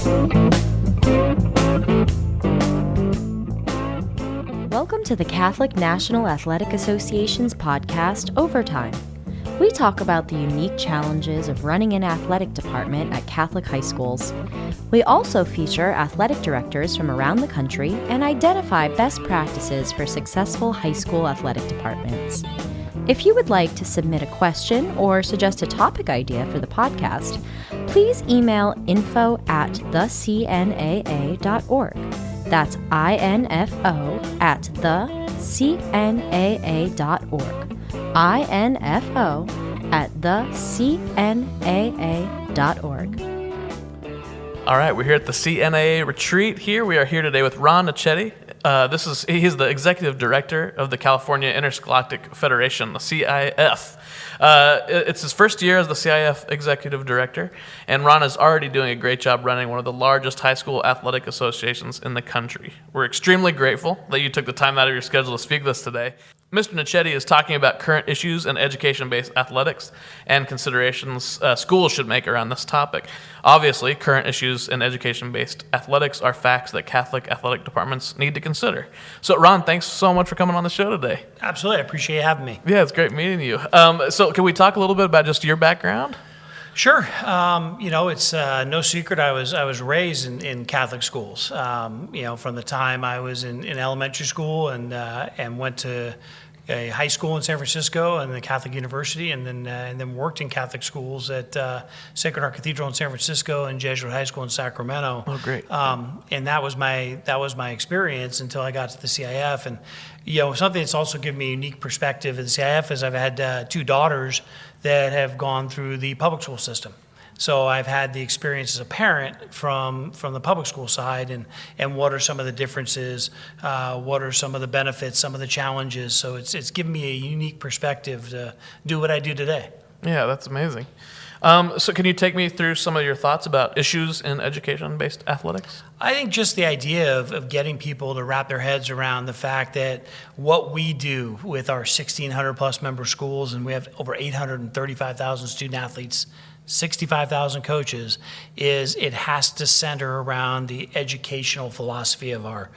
Welcome to the Catholic National Athletic Association's podcast, Overtime. We talk about the unique challenges of running an athletic department at Catholic high schools. We also feature athletic directors from around the country and identify best practices for successful high school athletic departments. If you would like to submit a question or suggest a topic idea for the podcast, please email info@thecnaa.org. That's info@thecnaa.org. info@thecnaa.org. All right, we're here at the CNAA retreat here. We are here today with Ron Nocetti. He's the executive director of the California Interscholastic Federation, the CIF. It's his first year as the CIF executive director, and Ron is already doing a great job running one of the largest high school athletic associations in the country. We're extremely grateful that you took the time out of your schedule to speak with us today. Mr. Nocetti is talking about current issues in education-based athletics and considerations schools should make around this topic. Obviously, current issues in education-based athletics are facts that Catholic athletic departments need to consider. So, Ron, thanks so much for coming on the show today. Absolutely. I appreciate you having me. Yeah, it's great meeting you. So can we talk a little bit about just your background? Sure. It's no secret I was raised in Catholic schools. From the time I was in elementary school and went to a high school in San Francisco and the Catholic University, and then worked in Catholic schools at Sacred Heart Cathedral in San Francisco and Jesuit High School in Sacramento. Oh, great! And that was my experience until I got to the CIF. And something that's also given me a unique perspective at the CIF is I've had two daughters that have gone through the public school system. So I've had the experience as a parent from the public school side, and what are some of the differences, what are some of the benefits, some of the challenges. So it's given me a unique perspective to do what I do today. Yeah, that's amazing. So can you take me through some of your thoughts about issues in education-based athletics? I think just the idea of getting people to wrap their heads around the fact that what we do with our 1,600 plus member schools, and we have over 835,000 student athletes, 65,000 coaches, is it has to center around the educational philosophy of our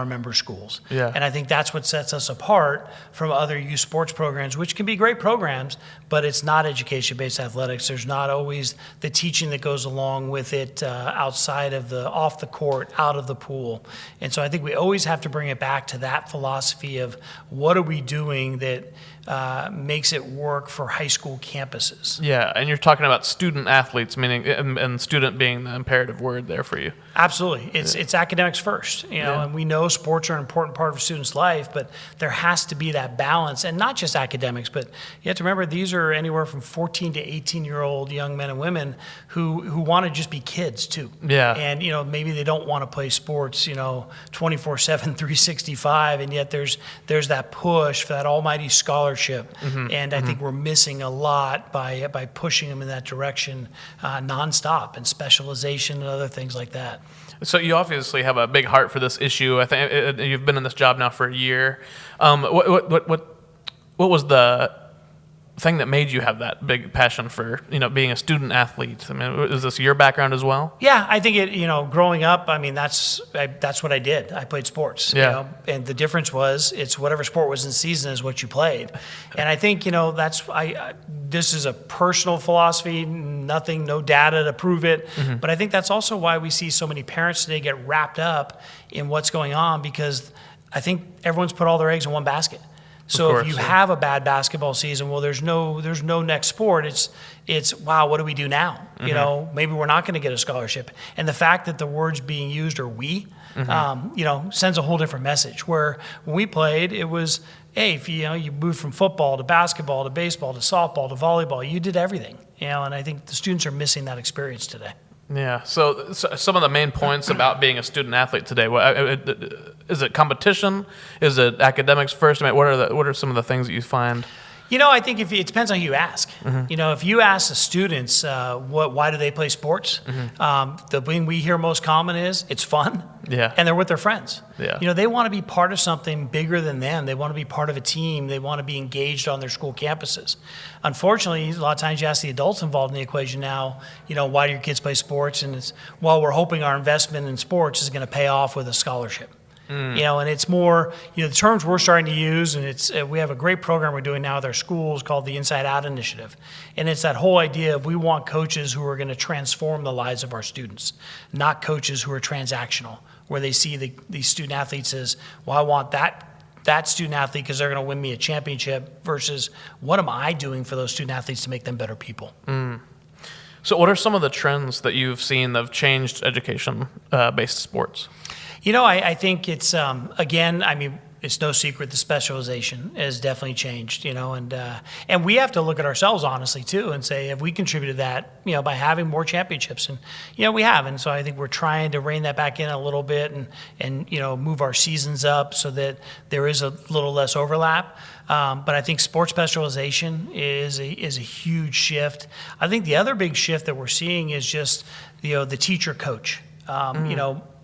member schools. Yeah. And I think that's what sets us apart from other youth sports programs, which can be great programs, but it's not education-based athletics. There's not always the teaching that goes along with it outside of off the court, out of the pool. And so I think we always have to bring it back to that philosophy of what are we doing that makes it work for high school campuses. Yeah, and you're talking about student athletes, meaning and student being the imperative word there for you. Absolutely. It's academics first, and we know sports are an important part of a student's life, but there has to be that balance, and not just academics, but you have to remember these are anywhere from 14 to 18-year-old young men and women who want to just be kids too. Yeah. And, maybe they don't want to play sports, 24/7, 365, and yet there's that push for that almighty scholarship. Mm-hmm. And I think we're missing a lot by pushing them in that direction nonstop, and specialization and other things like that. So you obviously have a big heart for this issue. I think you've been in this job now for a year. What was the thing that made you have that big passion for being a student athlete? I mean, is this your background as well? Yeah, I think growing up, I mean, that's what I did. I played sports. Yeah. And the difference was it's whatever sport was in season is what you played. And I think this is a personal philosophy, no data to prove it. Mm-hmm. But I think that's also why we see so many parents today get wrapped up in what's going on, because I think everyone's put all their eggs in one basket. So if you have a bad basketball season, well, there's no next sport. It's wow, what do we do now? Mm-hmm. Maybe we're not going to get a scholarship. And the fact that the words being used are we, sends a whole different message. Where when we played, it was, hey, if you moved from football to basketball to baseball to softball to volleyball, you did everything. And I think the students are missing that experience today. Yeah. So some of the main points about being a student athlete today, is it competition? Is it academics first? I mean, what are some of the things that you find? I think it depends on who you ask. If you ask the students, why do they play sports? The thing we hear most common is it's fun. Yeah. And they're with their friends. Yeah. They want to be part of something bigger than them. They want to be part of a team. They want to be engaged on their school campuses. Unfortunately, a lot of times you ask the adults involved in the equation now, why do your kids play sports? And it's, well, we're hoping our investment in sports is going to pay off with a scholarship. And it's more, the terms we're starting to use, and we have a great program we're doing now with our schools called the Inside Out Initiative. And it's that whole idea of we want coaches who are going to transform the lives of our students, not coaches who are transactional, where they see these student athletes as, well, I want that student athlete because they're going to win me a championship, versus what am I doing for those student athletes to make them better people? So what are some of the trends that you've seen that have changed education-based sports? I think it's, it's no secret the specialization has definitely changed, and we have to look at ourselves honestly too and say, have we contributed that, by having more championships? And, we have. And so I think we're trying to rein that back in a little bit and move our seasons up so that there is a little less overlap. But I think sports specialization is a huge shift. I think the other big shift that we're seeing is just, the teacher coach.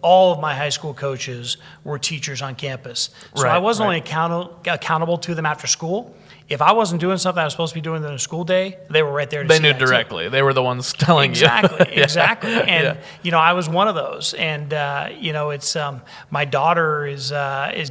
All of my high school coaches were teachers on campus. So I wasn't only accountable to them after school. If I wasn't doing something I was supposed to be doing in a school day, they were right there to see They knew directly. They were the ones telling you. Yeah. Exactly. And, I was one of those. And, it's my daughter is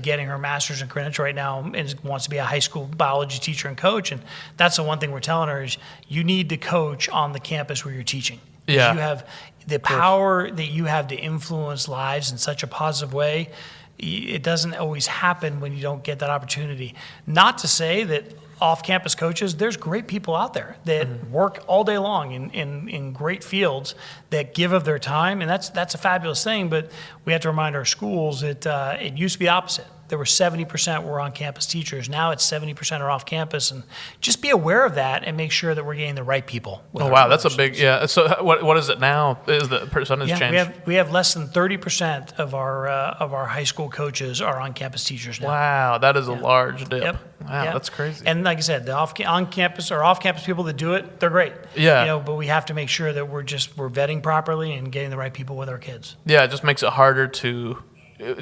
getting her master's in credential right now and wants to be a high school biology teacher and coach. And that's the one thing we're telling her is you need to coach on the campus where you're teaching. Yeah. You have the power that you have to influence lives in such a positive way. It doesn't always happen when you don't get that opportunity. Not to say that off-campus coaches, there's great people out there that work all day long in great fields that give of their time, and that's a fabulous thing. But we have to remind our schools that it used to be the opposite. There were 70% were on-campus teachers. Now it's 70% are off-campus, and just be aware of that and make sure that we're getting the right people. Oh wow, that's a big So what is it now? Is the percentage change? We have less than 30% of our high school coaches are on-campus teachers now. Wow, that is a large dip. Yep. Wow, Yep. that's crazy. And like I said, the on-campus or off-campus people that do it, they're great. Yeah. But we have to make sure that we're vetting properly and getting the right people with our kids. Yeah, it just makes it harder to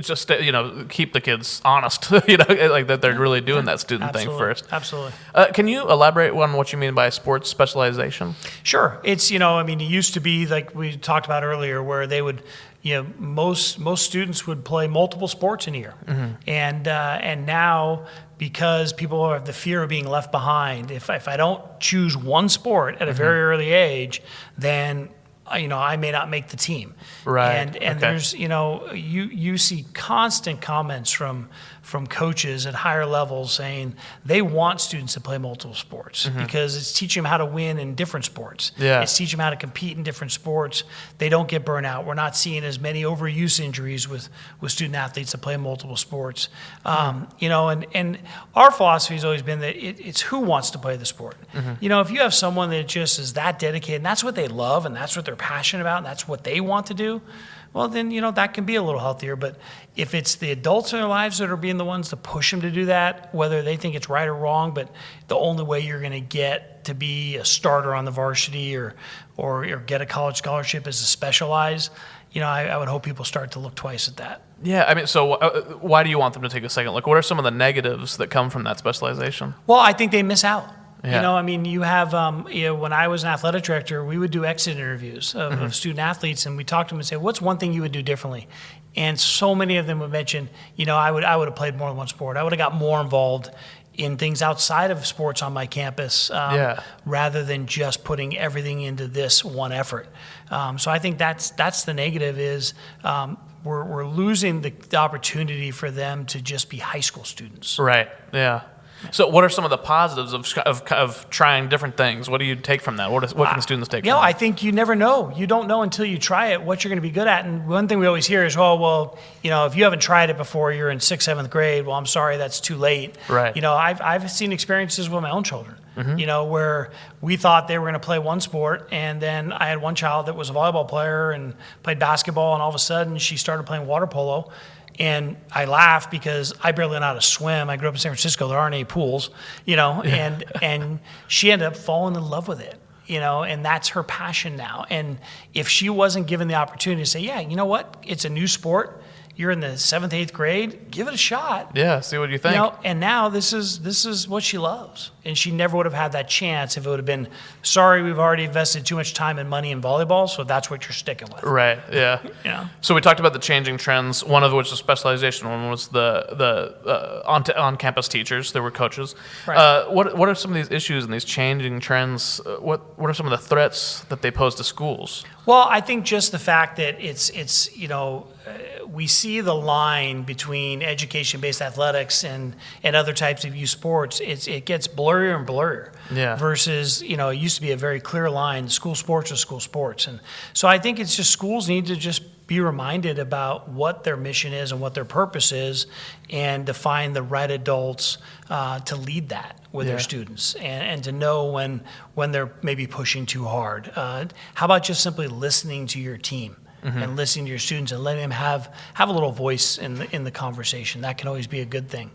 just keep the kids honest, like that they're really doing that student thing first. Absolutely. Can you elaborate on what you mean by sports specialization? Sure. It's it used to be like we talked about earlier, where they would, most students would play multiple sports in a year, and now, because people have the fear of being left behind, if I don't choose one sport at a very early age, then I may not make the team. Right. And there's, you see constant comments from coaches at higher levels saying they want students to play multiple sports because it's teaching them how to win in different sports. Yeah. It's teaching them how to compete in different sports. They don't get burnt out. We're not seeing as many overuse injuries with student athletes that play multiple sports. And our philosophy has always been that it's who wants to play the sport. If you have someone that just is that dedicated, and that's what they love, and that's what they're passionate about, and that's what they want to do, well, then, that can be a little healthier. But if it's the adults in their lives that are being the ones to push them to do that, whether they think it's right or wrong, but the only way you're going to get to be a starter on the varsity or get a college scholarship is to specialize, I would hope people start to look twice at that. Yeah, so why do you want them to take a second look? What are some of the negatives that come from that specialization? Well, I think they miss out. Yeah. You have, when I was an athletic director, we would do exit interviews of student athletes, and we talked to them and say, what's one thing you would do differently? And so many of them would mention, I would have played more than one sport. I would have got more involved in things outside of sports on my campus rather than just putting everything into this one effort. So I think that's the negative is we're losing the opportunity for them to just be high school students. Right, yeah. So what are some of the positives of trying different things? What do you take from that? What can students take from that? I think you never know. You don't know until you try it what you're going to be good at. And one thing we always hear is, if you haven't tried it before, you're in 6th, 7th grade, well, I'm sorry, that's too late. Right. I've seen experiences with my own children, where we thought they were going to play one sport, and then I had one child that was a volleyball player and played basketball, and all of a sudden she started playing water polo. And I laugh because I barely know how to swim. I grew up in San Francisco. There aren't any pools, and she ended up falling in love with it, and that's her passion now. And if she wasn't given the opportunity to say, yeah, you know what? It's a new sport. You're in the 7th, 8th grade. Give it a shot. Yeah, see what you think. And now this is what she loves. And she never would have had that chance if it would have been, sorry, we've already invested too much time and money in volleyball, so that's what you're sticking with. Right, yeah. So we talked about the changing trends, one of which was specialization, one was the on-campus teachers. There were coaches. Right. What are some of these issues and these changing trends? What are some of the threats that they pose to schools? Well, I think just the fact that it's we see the line between education-based athletics and other types of youth sports. It gets blurrier and blurrier. Yeah. Versus, it used to be a very clear line. School sports are school sports, and so I think it's just schools need to just be reminded about what their mission is and what their purpose is, and to find the right adults to lead that with their students, and to know when they're maybe pushing too hard. How about just simply listening to your team? And listening to your students and letting them have a little voice in the conversation. That can always be a good thing.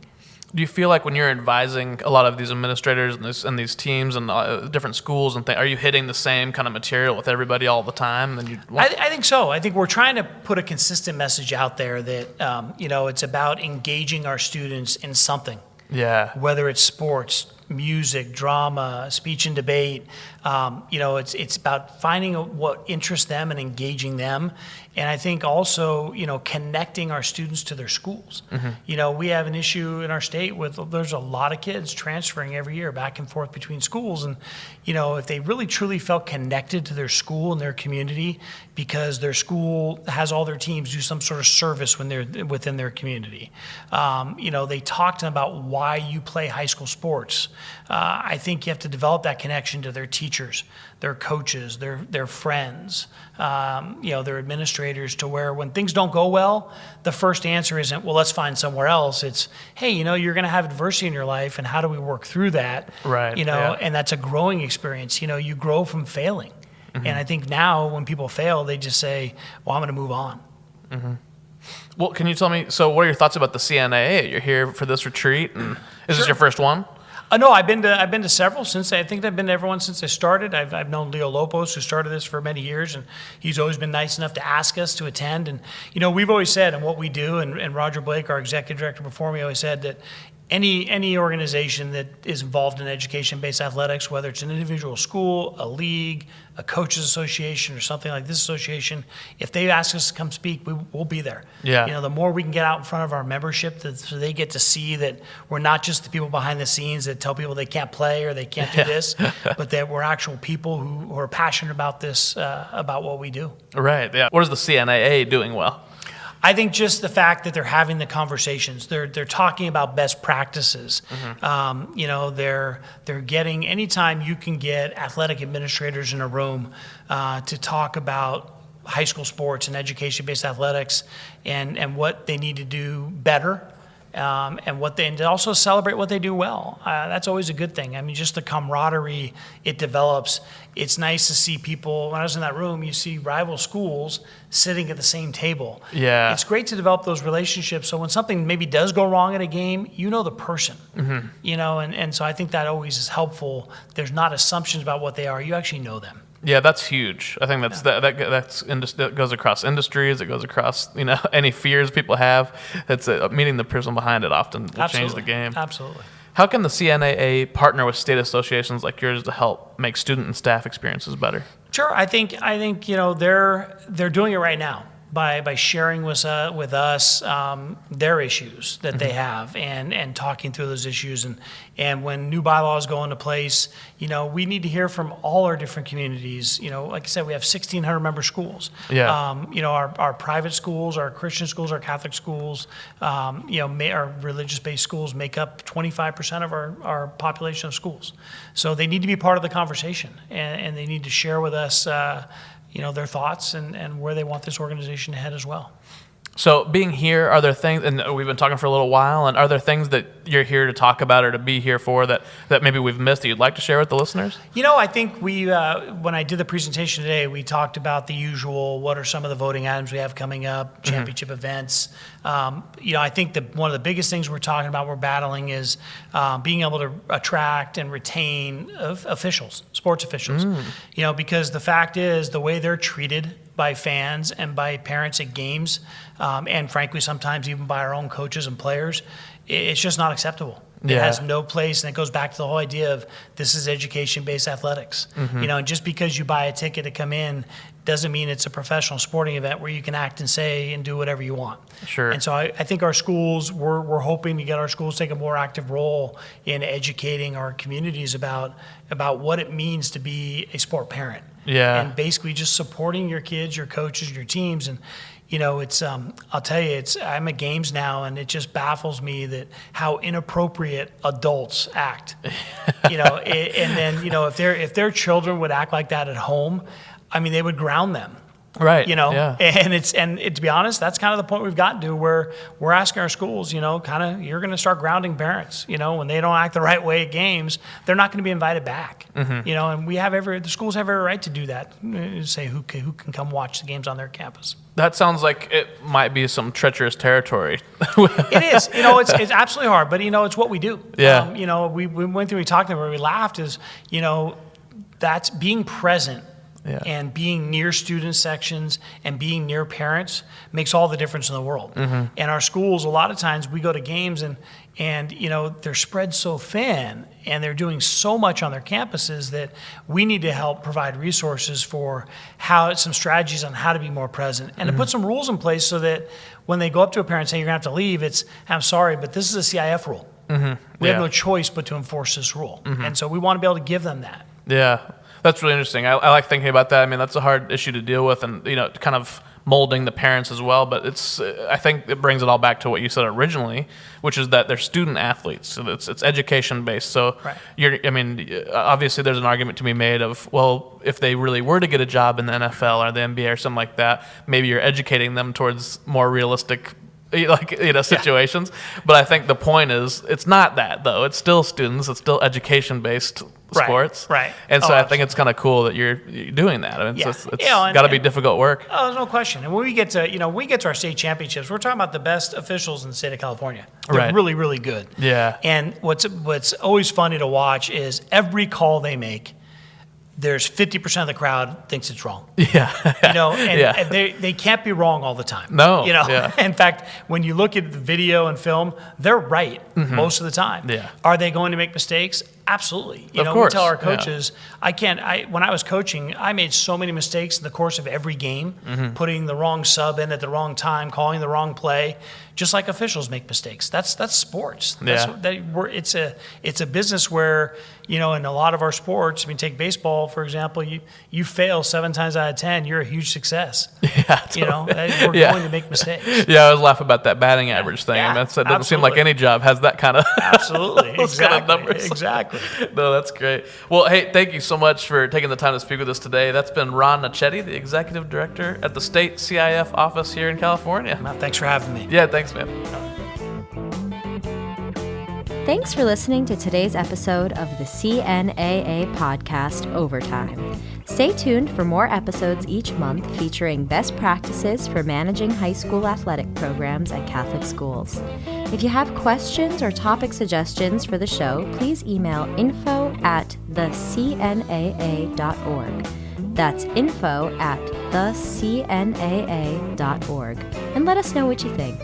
Do you feel like when you're advising a lot of these administrators and these teams and different schools and things, are you hitting the same kind of material with everybody all the time? I think so. I think we're trying to put a consistent message out there that it's about engaging our students in something. Yeah. Whether it's sports, music, drama, speech and debate, it's about finding what interests them and engaging them. And I think also, connecting our students to their schools. We have an issue in our state there's a lot of kids transferring every year back and forth between schools. And, if they really truly felt connected to their school and their community because their school has all their teams do some sort of service when they're within their community. They talk to them about why you play high school sports. I think you have to develop that connection to their teachers, their coaches, their friends, their administrators, to where when things don't go well, the first answer isn't, well, let's find somewhere else. It's, hey, you're going to have adversity in your life, and how do we work through that? Right. And that's a growing experience. You grow from failing. And I think now when people fail, they just say, well, I'm going to move on. Well, can you tell me, so what are your thoughts about the CNAA? You're here for this retreat, and is this your first one? No, I've been to several since. I think I've been to everyone since I started. I've known Leo Lopos, who started this for many years, and he's always been nice enough to ask us to attend. And we've always said, and what we do, and Roger Blake, our executive director before me, always said that any organization that is involved in education-based athletics, whether it's an individual school, a league, a coaches association, or something like this association, if they ask us to come speak, we'll be there. Yeah. The more we can get out in front of our membership, so they get to see that we're not just the people behind the scenes that tell people they can't play or they can't do this, but that we're actual people who are passionate about this, about what we do. Right. Yeah. What is the CNAA doing well? I think just the fact that they're having the conversations, they're talking about best practices. They're getting, anytime you can get athletic administrators in a room to talk about high school sports and education-based athletics and what they need to do better. And to also celebrate what they do well. That's always a good thing. I mean, just the camaraderie it develops. It's nice to see people. When I was in that room, you see rival schools sitting at the same table. Yeah. It's great to develop those relationships. So when something maybe does go wrong at a game, you know the person. And so I think that always is helpful. There's not assumptions about what they are. You actually know them. Yeah, that's huge. I think that goes across industries. It goes across any fears people have. It's meeting the person behind it often will change the game. Absolutely. How can the CNAA partner with state associations like yours to help make student and staff experiences better? Sure, I think they're doing it right now by sharing with us their issues that they have and talking through those issues. And when new bylaws go into place, we need to hear from all our different communities. Like I said, we have 1,600 member schools. Yeah. Our private schools, our Christian schools, our Catholic schools, our religious-based schools make up 25% of our population of schools. So they need to be part of the conversation, and they need to share with us their thoughts and where they want this organization to head as well. So being here, are there things, and we've been talking for a little while, and are there things that you're here to talk about or to be here for that maybe we've missed that you'd like to share with the listeners? I think we, when I did the presentation today, we talked about the usual, what are some of the voting items we have coming up, championship events. I think one of the biggest things we're battling is being able to attract and retain officials, sports officials. Because the fact is, the way they're treated by fans and by parents at games, and frankly, sometimes even by our own coaches and players, it's just not acceptable. It has no place, and it goes back to the whole idea of this is education-based athletics. And just because you buy a ticket to come in doesn't mean it's a professional sporting event where you can act and say and do whatever you want. Sure. And so I think our schools, we're hoping to get our schools to take a more active role in educating our communities about what it means to be a sport parent. Yeah. And basically just supporting your kids, your coaches, your teams. And, it's, I'll tell you, I'm at games now, and it just baffles me that how inappropriate adults act. And then, if their children would act like that at home, they would ground them. Right. And to be honest, that's kind of the point we've gotten to, where we're asking our schools, you're going to start grounding parents. When they don't act the right way at games, they're not going to be invited back. And the schools have every right to do that. Say who can come watch the games on their campus. That sounds like it might be some treacherous territory. It is. It's absolutely hard, but it's what we do. Yeah. We went through, we talked about, we laughed, is that's being present. Yeah. And being near student sections and being near parents makes all the difference in the world. And our schools, a lot of times we go to games and they're spread so thin and they're doing so much on their campuses that we need to help provide resources for some strategies on how to be more present and to put some rules in place so that when they go up to a parent and say, you're going to have to leave, I'm sorry, but this is a CIF rule. We have no choice but to enforce this rule. And so we want to be able to give them that. Yeah. That's really interesting. I like thinking about that. That's a hard issue to deal with, and kind of molding the parents as well. But I think it brings it all back to what you said originally, which is that they're student athletes. So it's education based. So right. Obviously there's an argument to be made of, well, if they really were to get a job in the NFL or the NBA or something like that, maybe you're educating them towards more realistic situations. But I think the point is, it's not that, though. It's still students. It's still education-based sports. Right. And so I think it's kind of cool that you're doing that. It's got to be difficult work. Oh, there's no question. And when we get to our state championships, we're talking about the best officials in the state of California. They're really, really good. Yeah. And what's always funny to watch is every call they make, there's 50% of the crowd thinks it's wrong. Yeah. And they can't be wrong all the time. No. In fact, when you look at the video and film, they're right most of the time. Yeah. Are they going to make mistakes? Absolutely. Of course. We tell our coaches, when I was coaching, I made so many mistakes in the course of every game, putting the wrong sub in at the wrong time, calling the wrong play, just like officials make mistakes. That's sports. It's a business where, in a lot of our sports, take baseball, for example, you fail 7 times out of 10, you're a huge success. Yeah, totally. We're going to make mistakes. Yeah, I always laugh about that batting average thing. Yeah, it doesn't seem like any job has that kind of absolutely those kind of numbers. Exactly. No, that's great. Well, hey, thank you so much for taking the time to speak with us today. That's been Ron Nocetti, the Executive Director at the State CIF office here in California. Well, thanks for having me. Yeah, thanks, man. Thanks for listening to today's episode of the CNAA Podcast Overtime. Stay tuned for more episodes each month featuring best practices for managing high school athletic programs at Catholic schools. If you have questions or topic suggestions for the show, please email info@thecnaa.org. That's info@thecnaa.org. And let us know what you think.